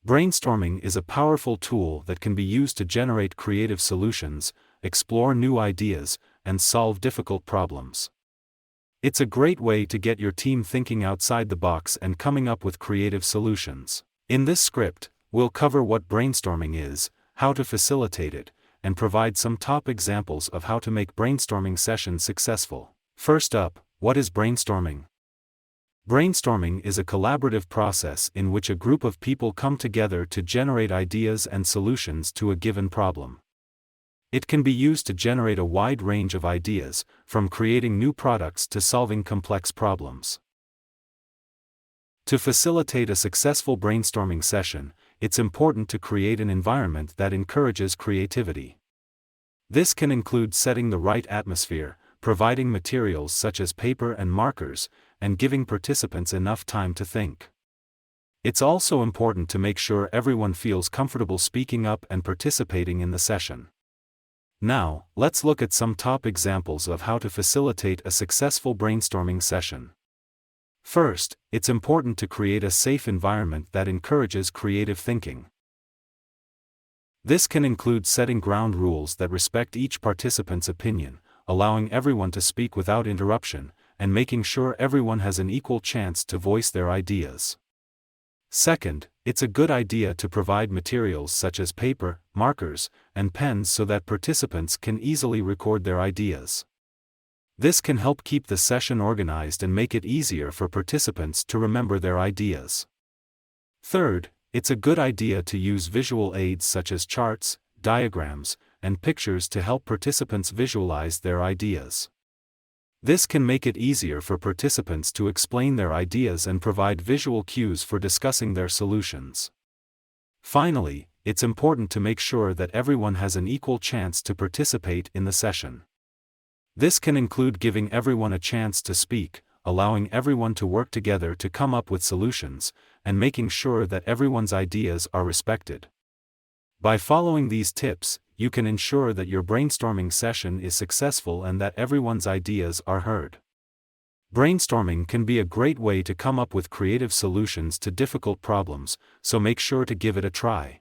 Brainstorming is a powerful tool that can be used to generate creative solutions, explore new ideas, and solve difficult problems. It's a great way to get your team thinking outside the box and coming up with creative solutions. In this script, we'll cover what brainstorming is, how to facilitate it, and provide some top examples of how to make brainstorming sessions successful. First up, what is brainstorming? Brainstorming is a collaborative process in which a group of people come together to generate ideas and solutions to a given problem. It can be used to generate a wide range of ideas, from creating new products to solving complex problems. To facilitate a successful brainstorming session, it's important to create an environment that encourages creativity. This can include setting the right atmosphere, providing materials such as paper and markers, and giving participants enough time to think. It's also important to make sure everyone feels comfortable speaking up and participating in the session. Now, let's look at some top examples of how to facilitate a successful brainstorming session. First, it's important to create a safe environment that encourages creative thinking. This can include setting ground rules that respect each participant's opinion, allowing everyone to speak without interruption, and making sure everyone has an equal chance to voice their ideas. Second, it's a good idea to provide materials such as paper, markers, and pens so that participants can easily record their ideas. This can help keep the session organized and make it easier for participants to remember their ideas. Third, it's a good idea to use visual aids such as charts, diagrams, and pictures to help participants visualize their ideas. This can make it easier for participants to explain their ideas and provide visual cues for discussing their solutions. Finally, it's important to make sure that everyone has an equal chance to participate in the session. This can include giving everyone a chance to speak, allowing everyone to work together to come up with solutions, and making sure that everyone's ideas are respected. By following these tips, you can ensure that your brainstorming session is successful and that everyone's ideas are heard. Brainstorming can be a great way to come up with creative solutions to difficult problems, so make sure to give it a try.